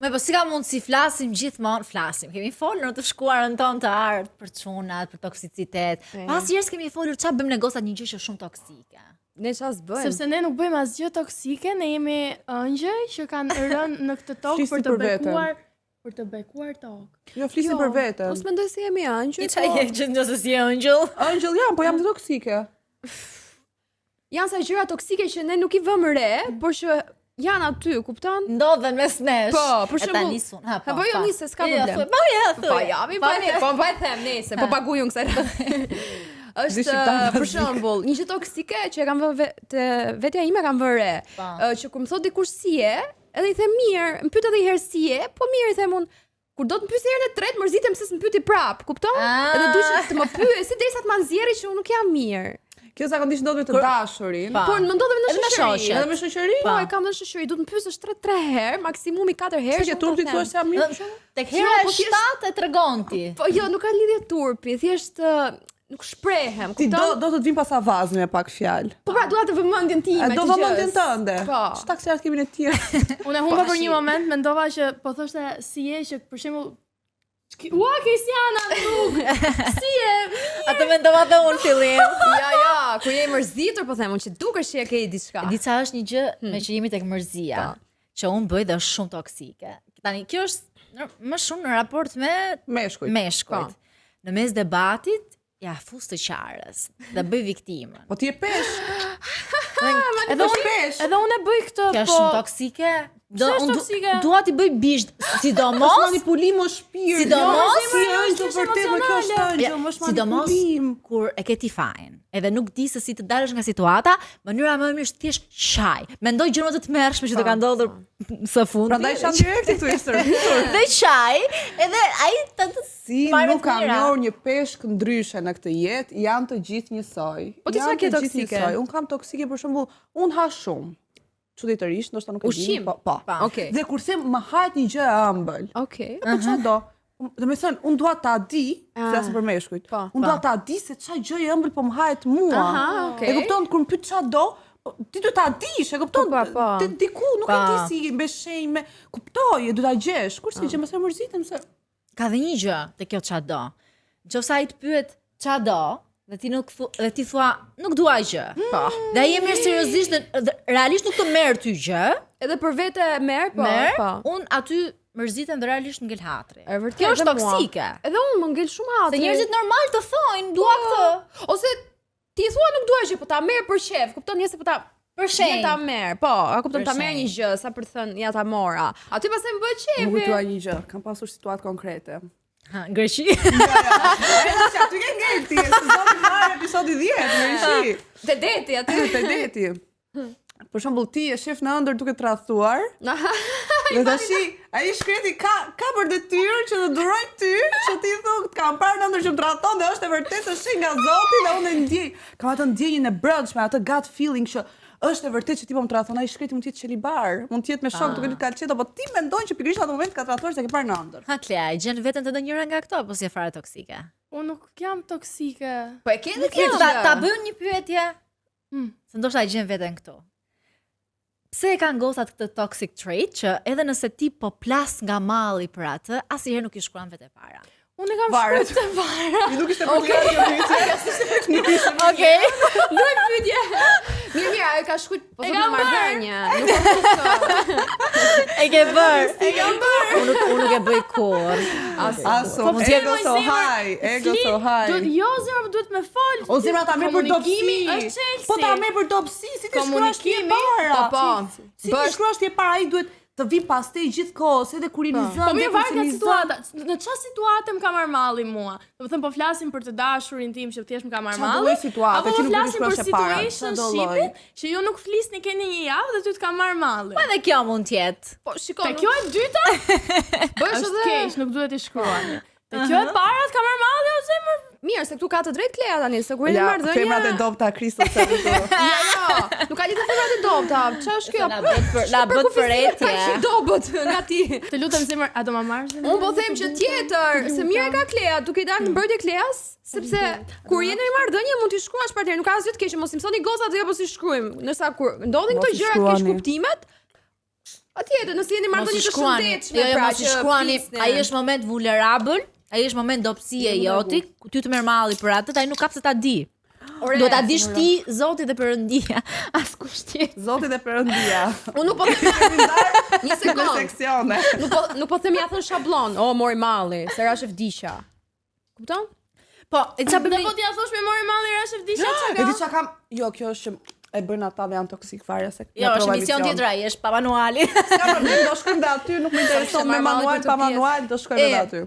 Me po si ka mund si flasim gjithmonë, flasim. Kemi folur në të shkuarën tonë të art për çunat, për toksicitet. Pas njerëz kemi folur çfarë bëjmë negosat një gjë që është shumë toksike. Ne çfarë bëjmë? Sepse ne nuk bëjmë asgjë toksike, ne jemi ëngjëj që kanë rënë në këtë tokë për të bekuar tokë. Jo, flisim për veten. Mos mendoj se jemi angjël. Çfarë je që nëse si ëngjël? Ëngjël jam, po jam të toksike. Janë sa gjëra toksike që ne nuk i vëmë re, por që janë aty, kupton? Ndodhen mes nesh. Po, për shembull. Ta nisun. Ha, po. Po jo nisë, s'ka problem. Po ja, thuaj. Po jami, po e them nëse, po paguajun kësaj. Është për shembull, një gjë toksike që e kam vënë vetja ime kam vënë re, që kur më thot dikush si je, edhe i them mirë, më pyet edhe një herë si je, po mirë i them unë. Kur do të më pyesë herën e tretë, mërzitem se s'më pyeti prap, kupton? Edhe duhet të më pyesë derisa të më nxjerrë që unë nuk jam mirë. Kjo zakonisht ndodh me të dashurin. Por më ndodh edhe në shoqëri. Edhe me shoqëri? Po, e kam në shoqëri, duhet të më pyesësh 3 herë, maksimumi 4 herë. Që turpi thua se jam mirë. Tek hera e 7 e tregon ti. Po jo, nuk ka lidhje turpi, thjesht nuk shprehem, Ti kupton? do të vim pas avazni me pak fjalë. Po pra, dua të vëmendjen time. Do vëmendjen tënde. Po. Çta kësaj kemi ne të tjerë. Unë humba për një moment, mendova që po thoshte si je që për shembull Ua, Kristiana, nuk! Si e? Atë mendova dhe unë fillim. Ja, kur je mërzitur, po them unë që dukesh që e ke diçka. Dica është një gjë me që jemi tek mërzia, që unë bëj dhe është shumë toksike. Tani, kjo është më shumë në raport me meshkujt. Në mes debatit, ja fus të qarës dhe bëj viktimën. Po ti e pesh. Edhe unë e bëj këtë, kjo është shumë toksike. toksike? Dua t'i bëj bisht, sidomos Manipulim o shpirt. Sidomos si është vërtet me kjo është ëngjël, më është sidomos manipulim. kur e ke ti fajin, edhe nuk di se si të dalësh nga situata, mënyra më e mirë është thjesht shaj. Mendoj gjëra më të tmerrshme që të kanë ndodhur së fundi. Prandaj shan direkt këtu i stërvitur. Dhe shaj, edhe ai të Si marrë nuk kam mira. njohur një peshk ndryshe në këtë jetë, janë të gjithë njësoj. Po ti çfarë ke toksike? Unë kam toksike për shembull, unë ha shumë. Çuditërisht, ndoshta nuk e di. Ushqim? Po. Okej. Dhe kur them më hajt një gjë e ëmbël. Okej. Po çfarë do? Do të thënë, unë dua ta di, flas për meshkujt. Unë dua ta di se çfarë gjë e ëmbël po më hahet mua. Aha, okej. E kupton kur më pyet çfarë do? Ti do ta dish, e kupton? Po. Ti diku nuk e di si me shenjë, kuptoj, do ta gjesh. Kurse që më sa mërzitem se Ka dhe një gjë te kjo ç'a do. Nëse ai të pyet ç'a do, dhe ti thua nuk dua gjë. Po. Dhe ai e merr seriozisht dhe realisht nuk të merr ty gjë. Edhe për vete merr, po. Unë aty mërzitem dhe realisht ngel hatri. E vërtet. Kjo është edhe mua. toksike. Edhe unë më ngel shumë hatri. Se njerëzit normal të thojnë, dua këtë. Ose ti thua nuk dua gjë, po ta merr për shef. Kupton nëse po ta Për shenjë. ta merr. Po, a kupton Për ta merr një shenjë. gjë, sa për të thënë ja ta mora. Aty pastaj më bëhet Më qefi. kujtua një gjë, kam pasur situatë konkrete. Ha, Greqi. Që aty ke ngel ti, se zoti marrë episodi 10, në Greqi. Te deti aty. Te deti. Për shembull ti e shef në ëndër duke tradhuar. Dhe tashi ai shkreti ka për detyrë që të duroj ty, që ti thua kam parë në ëndër që më tradhton dhe është e vërtetë është nga Zoti dhe unë e ndjej. Kam atë ndjenjën e brendshme, atë gut feeling që është e vërtetë që ti po më tradhton, ai shkreti mund të jetë qelibar, mund të jetë me shok duke kalçeto, po ti mendon që pikërisht në atë moment ka tradhuar se ke parë në ëndër. Ha, Klea, i gjen veten të ndonjëra nga këto, po si e fare toksike? Unë nuk jam toksike. Po e ke edhe Kjo, kjo. ta bëjmë një pyetje. Se ndoshta i gjen veten këtu. Pse e kanë gosat këtë toxic trait që edhe nëse ti po plas nga malli për atë, asnjëherë nuk i shkruan vetë para. Unë kam shkruar të para. Nuk ishte për kjo pyetje. Okej. Nuk pyetje. Mirë, ajo ka shkruar po thonë në marrëdhënie. Nuk E ke bër. e kam bërë. Unë nuk e bëj kur. Aso, mund t'jetë ego so high, ego so high. Duhet me fol. O zemra ta merr për dobësi. Është Chelsea. Po ta merr për dobësi, si ti shkruash ti e Komunikimi, para. po. Si ti shkruash ti e para, ai duhet të vi pastaj gjithkohës, edhe kur i nizon, Po mirë varet nga situata. Në çfarë situate më ka marr malli mua? Do të them po flasim për të dashurin tim që thjesht më ka marr Çfarë malli. lloj situate, Apo ti do nuk flasim për shkruash e para, situationshipin që ju nuk flisni keni një javë dhe ty të ka marr malli. Po edhe kjo mund të jetë. Po shikoj. Te kjo e dyta bësh është edhe keq, nuk duhet i shkruani. Te kjo e para të ka marr malli o zemër. mirë, se këtu ka të drejtë Klea tani, se kur jeni Ja, marrëdhënie. femrat e dobta Kristës sa këtu. Jo, nuk ka lidhje femrat e dobta. Ç'është është kjo? Na bët për Ka etje. që dobët nga ti. Të lutem zemër, a do ma marrësh? Unë po them që tjetër, se mirë ka Klea, duke i dalë në mbrojtje Kleas, sepse kur jeni në marrëdhënie mund t'i shkruash partner, nuk ka asgjë të keqe, mos i mësoni gozat dhe apo si shkruajmë. Ndërsa kur ndodhin këto gjëra të keq kuptimet, Patjetër, nëse jeni marrëdhënie të shëndetshme, pra mos i shkruani, ai është moment vulnerabël, ai është moment dobësie joti, ty të merr malli për atë, ai nuk ka pse ta di. Do ta dish ti, Zoti dhe Perëndia, askush tjetër. Zoti dhe Perëndia. Unë nuk po një sekondë. Seksione. Nuk po them ja thon shablon, mori malli, se rash e vdisha. Kupton? Po, e çfarë bëni? Po ti ja thosh me mori malli rash e vdisha çka? E di çka kam. Jo, kjo është e bëjnë ata dhe janë toksik fare se. Jo, është mision tjetër ai, është pa manuali. Ska problem, do shkojmë aty, nuk më intereson me manual pa manual, do shkojmë aty.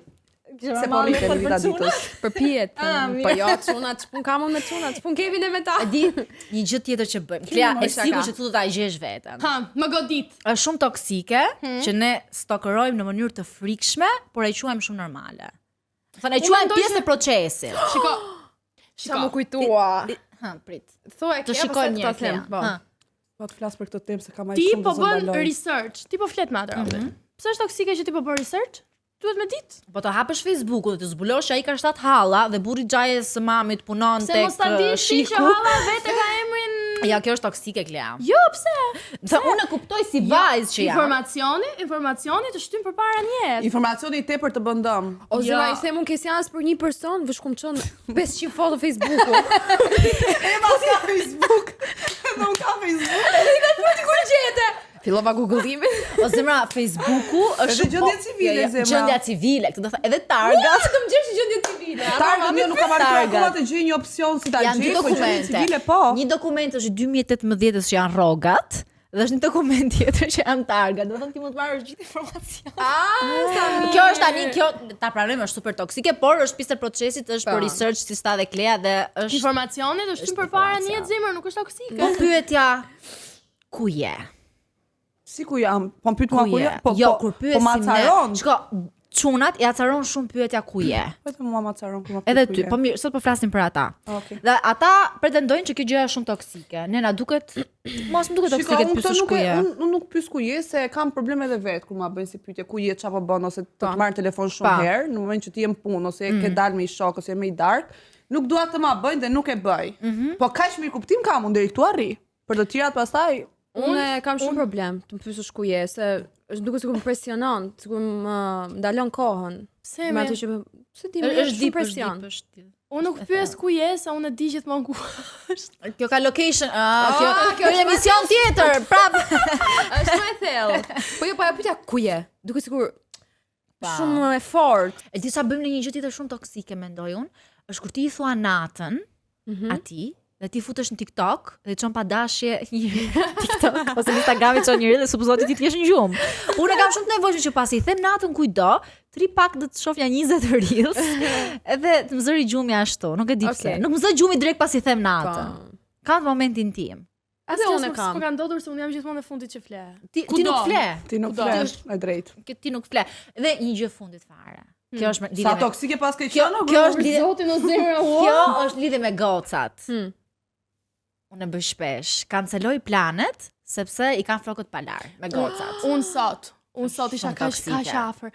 Se po rritem vita ditës. Përpijet. Po jo, çuna, ç'pun kam unë me çuna, ç'pun Kevin e me ta. E di, një gjë tjetër që bëjmë. Klea, e sigurt që tu do ta gjesh veten. Ha, më godit. Është shumë toksike që ne stalkerojmë në mënyrë të frikshme, por e quajmë shumë normale. Thonë e quajmë pjesë e procesit. Shiko. Sa më kujtua. Ha, prit. Thuaj të shikoj një them. Po të flas për këtë temë se kam ai shumë. Ti po bën research. Ti po flet me atë. Pse është toksike që ti po bën research? Duhet me ditë. Po të hapësh Facebookun dhe të zbulosh ai ka 7 halla dhe burri xhajes së mamit punon tek shiku. Se mos ta dish që halla vetë ka emrin. Ja, kjo është toksike, Klea. Jo, pse? Se unë e kuptoj si vajzë që jam. Informacioni të shtyn përpara njerëz. Informacioni i tepër të bën dëm. O zëra, i them unë ke seans për një person, vesh kum çon 500 foto Facebooku. E mos ka Facebook. Nuk ka Facebook. Kur gjete? Fillova Google-imin. O zemra, Facebooku është gjendje civile, zemra. Gjendja civile, këtë do thë, edhe targa. Të më gjesh gjendje civile. Targa më nuk kam marrë akoma të gjej një opsion si ta gjej, po gjendje civile po. Një dokument është 2018-s që janë rrogat. Dhe është një dokument tjetër që janë targa. Do të thonë ti mund të marrësh gjithë informacion. Kjo është tani, kjo ta pranojmë është super toksike, por është pjesë e procesit, është për research si sta dhe Klea dhe është informacione do shtyn përpara një zemër, nuk është toksike. Po pyetja ku je? Si ku jam? Po pyet mua ku je? Po kur pyesim. Po macaron. Shko, çunat i acaron shumë pyetja ku je. Vetëm mua macaron kur më pyet. Edhe ty, po mirë, sot po flasim për ata. Dhe ata pretendojnë që kjo gjë është shumë toksike. Ne na duket, mos më duket toksike të pyesësh ku je. Unë nuk pyes ku je se kam probleme edhe vet kur ma bëjnë si pyetje ku je, çfarë po bën ose të marr telefon shumë herë, në moment që ti je në punë ose ke dalë me shok ose me i dark, nuk dua të ma bëjnë dhe nuk e bëj. Po kaq mirë kuptim kam unë deri këtu arri. Për të tjerat pastaj unë kam shumë problem të më pyesësh ku je, se është duke sikur më presionon, sikur më ndalon kohën. Pse me atë që pse di më është di presion. Unë nuk pyes ku je, sa unë e di gjithmonë ku është. Kjo ka location. Kjo është emision tjetër. Prap. Është më e thellë. Po jo, po ja pyetja ku je. Duke sikur shumë e fortë. E di sa bëjmë në një gjë tjetër shumë toksike mendoj unë, është kur ti i thua natën atij dhe ti futesh në TikTok dhe çon pa dashje një TikTok ose në Instagram i çon njëri dhe supozohet ti t'jesh në gjumë. Unë kam shumë të nevojshme që pasi i them natën kujdo, tri pak do të shohja 20 reels, edhe të më zëri gjumi ashtu, nuk e di pse. Nuk më zë gjumi direkt pasi i them natën. Ka momentin tim. Atë unë kam. S'po ka ndodhur se unë jam gjithmonë në fundit që fle. Ti nuk fle. Ti nuk fle, është e drejtë. Ti nuk fle. Dhe një gjë fundit fare. Kjo është lidhje. Sa toksike pas ke qenë? Kjo është lidhje. Zotin o zemra. Kjo është lidhje me gocat. Unë bëj shpesh, canceloj planet sepse i kanë flokët palar me gocat. Unë sot isha kaq afër.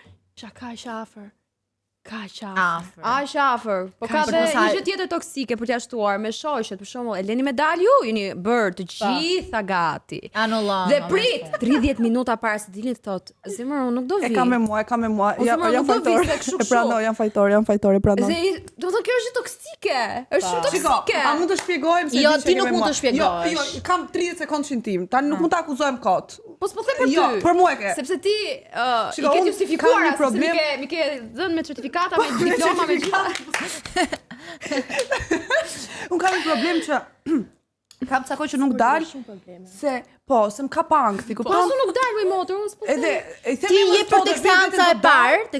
Aq afër. Po ka dhe një gjë tjetër toksike për t'ia shtuar me shoqet, për shembull, e leni me dal ju, jeni bër të gjitha gati. Anullon. Dhe prit 30 minuta para se dilni thot, zemër unë nuk do vi. E kam me mua. Jam fajtor. E pranoj, jam fajtor, e pranoj. Do të thonë kjo është toksike. Është shumë toksike. A mund të shpjegojmë se jo, ti nuk mund të shpjegosh. Jo, kam 30 sekondë shëntim. Tani nuk mund ta akuzojmë kot. Po s'po them për ty. Jo, për mua e ke. Sepse ti i ke justifikuar, sepse mi ke dhënë me certifikata, me diploma, me gjithë. Unë kam një problem që kam ca kohë që nuk dal. Se se më ka pankthi, kupton? Po nuk dal me motor, unë s'po. Edhe ti je për tek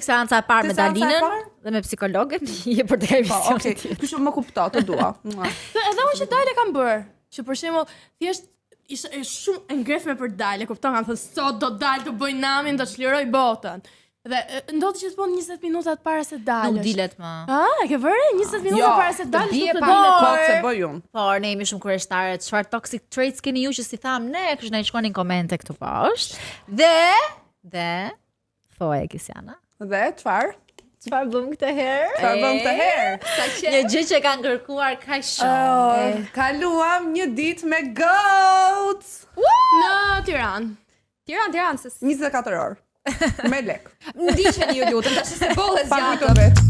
seanca e parë me Dalinën dhe me psikologën, je për tek emisionin. Okej, kështu më kupto, të dua. Edhe unë që dalë kam bër, që për shembull thjesht ishte shumë ngrefme për dalë, kupton? Kam thënë sot do dal të bëj namin, do çliroj botën. Dhe ndodhi që të bën 20 minuta para se dalësh. Nuk dilet më. E ke vëre 20 minuta para se dalësh bie të pa kot se bëj unë. Por ne jemi shumë kurioztare, çfarë toxic traits keni ju që si tham ne, kush na i shkruani në komente këtu poshtë. Dhe thuaj Kisiana. Dhe çfarë? Çfarë bëm këtë herë? Një gjë që kanë kërkuar kaq shumë. Kaluam një ditë me goats në Tiranë. Tiranë, se 24 orë. Me lek. Ndiqeni ju lutem, tash se bolle zgjatë. Paguajto vet.